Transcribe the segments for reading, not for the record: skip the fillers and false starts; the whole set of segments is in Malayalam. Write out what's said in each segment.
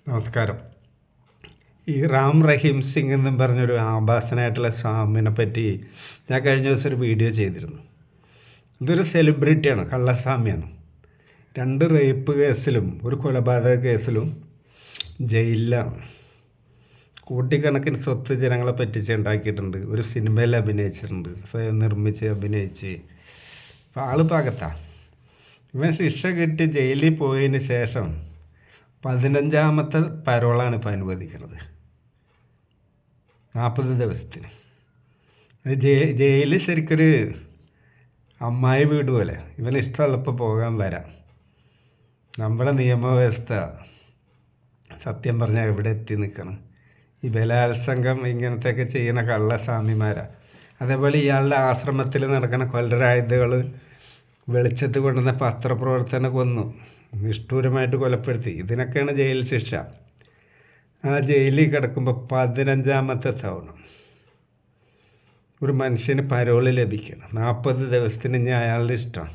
നമസ്കാരം. ഈ റാം റഹീം സിംഗ് എന്നും പറഞ്ഞൊരു ആഭാസനായിട്ടുള്ള സ്വാമിനെ പറ്റി ഞാൻ കഴിഞ്ഞ ദിവസം ഒരു വീഡിയോ ചെയ്തിരുന്നു. ഇതൊരു സെലിബ്രിറ്റിയാണ്, കള്ളസ്വാമിയാണ്. 2 റേപ്പ് കേസിലും ഒരു കൊലപാതക കേസിലും ജയിലിലാണ്. കോടിക്കണക്കിന് സ്വത്ത് ജനങ്ങളെ പറ്റിച്ച് ഉണ്ടാക്കിയിട്ടുണ്ട്. ഒരു സിനിമയിൽ അഭിനയിച്ചിട്ടുണ്ട്, സ്വയം നിർമ്മിച്ച് അഭിനയിച്ച്. അപ്പോൾ ആൾ പാകത്താണ്. ഇവൻ ശിക്ഷ കിട്ടി ജയിലിൽ പോയതിന് ശേഷം 15ാമത്തെ പരോളാണ് ഇപ്പോൾ അനുവദിക്കുന്നത്, 40 ദിവസത്തിന്. ജയിലിൽ ശരിക്കൊരു അമ്മായി വീട് പോലെ. ഇവന് ഇഷ്ടമുള്ളപ്പോൾ പോകാൻ വരാം. നമ്മുടെ നിയമവ്യവസ്ഥ സത്യം പറഞ്ഞാൽ എവിടെ എത്തി നിൽക്കണം. ഈ ബലാത്സംഗം ഇങ്ങനത്തെയൊക്കെ ചെയ്യുന്ന കള്ളസ്വാമിമാരാണ്. അതേപോലെ ഇയാളുടെ ആശ്രമത്തിൽ നടക്കുന്ന കൊല്ലരായുധകൾ വെളിച്ചത്ത് കൊണ്ടുവന്ന പത്രപ്രവർത്തനം കൊന്നു, നിഷ്ഠൂരമായിട്ട് കൊലപ്പെടുത്തി. ഇതിനൊക്കെയാണ് ജയിൽ ശിക്ഷ. ആ ജയിലിൽ കിടക്കുമ്പോൾ 15ാമത്തെ തവണ ഒരു മനുഷ്യന് പരോള് ലഭിക്കണം. 40 ദിവസത്തിന് ഇനി അയാളുടെ ഇഷ്ടം.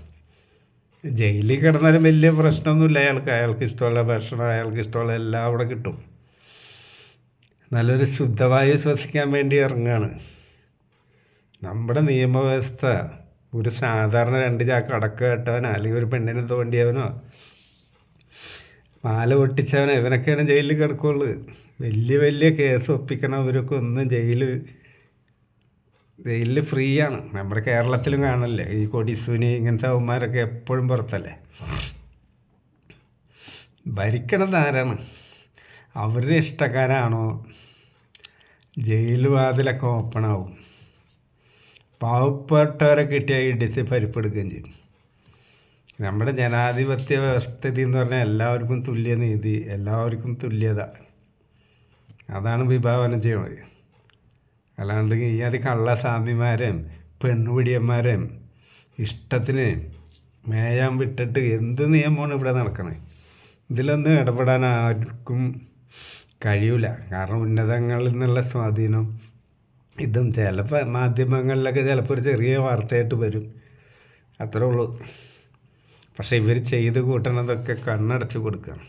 ജയിലിൽ കിടന്നാലും വലിയ പ്രശ്നമൊന്നുമില്ല. അയാൾക്ക് ഇഷ്ടമുള്ള ഭക്ഷണം, അയാൾക്ക് ഇഷ്ടമുള്ള എല്ലാം അവിടെ കിട്ടും. നല്ലൊരു ശുദ്ധവായു ശ്വസിക്കാൻ വേണ്ടി ഇറങ്ങുകയാണ്. നമ്മുടെ നിയമവ്യവസ്ഥ ഒരു സാധാരണ 2 ചാക്ക് അടക്ക കേട്ടവനോ അല്ലെങ്കിൽ ഒരു പെണ്ണിനെ തോണ്ടിയവനോ മാല പൊട്ടിച്ചവനോ ഇവനൊക്കെയാണ് ജയിലിൽ കിടക്കുള്ളൂ. വലിയ കേസ് ഒപ്പിക്കണവരൊക്കെ ഒന്നും ജയിലിൽ ഫ്രീ ആണ്. നമ്മുടെ കേരളത്തിലും കാണല്ലേ ഈ കൊടിസുനി ഇങ്ങനത്തെ അവന്മാരൊക്കെ എപ്പോഴും പുറത്തല്ലേ. ഭരിക്കണത് ആരാണ്? അവരുടെ ഇഷ്ടക്കാരാണോ? ജയിൽ വാതിലൊക്കെ ഓപ്പണാവും. പാവപ്പെട്ടവരെ കിട്ടിയാൽ ഇടിച്ച് പരിപ്പെടുക്കുകയും ചെയ്യും. നമ്മുടെ ജനാധിപത്യ വ്യവസ്ഥിതി എന്ന് പറഞ്ഞാൽ എല്ലാവർക്കും തുല്യനീതി, എല്ലാവർക്കും തുല്യത. അതാണ് വിഭാവനം ചെയ്യണത്. അല്ലാണ്ട് ഈ അത് കള്ളസ്വാമിമാരെയും പെണ്ണുപിടിയന്മാരെയും ഇഷ്ടത്തിന് മേയാൻ വിട്ടിട്ട് എന്ത് നിയമമാണ് ഇവിടെ നടക്കണത്? ഇതിലൊന്നും ഇടപെടാൻ ആർക്കും കഴിയില്ല. കാരണം ഉന്നതങ്ങളിൽ നിന്നുള്ള സ്വാധീനം ഇതും ചിലപ്പോൾ മാധ്യമങ്ങളിലൊക്കെ ചിലപ്പോൾ ഒരു ചെറിയ വാർത്തയായിട്ട് വരും, അത്രേ ഉള്ളൂ. പക്ഷെ ഇവർ ചെയ്ത് കൂട്ടണതൊക്കെ കണ്ണടച്ച് കൊടുക്കണം.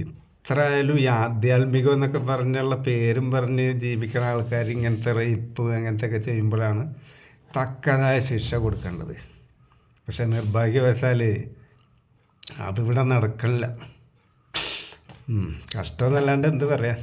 ഇത്ര ആയാലും ഈ ആധ്യാത്മികം എന്നൊക്കെ പറഞ്ഞുള്ള പേരും പറഞ്ഞ് ജീവിക്കുന്ന ആൾക്കാർ ഇങ്ങനത്തെ റേപ്പ് അങ്ങനത്തെയൊക്കെ ചെയ്യുമ്പോഴാണ് തക്കതായ ശിക്ഷ കൊടുക്കേണ്ടത്. പക്ഷെ നിർഭാഗ്യവശാൽ അതിവിടെ നടക്കണില്ല. കഷ്ടമെന്നല്ലാണ്ട് എന്ത് പറയാം.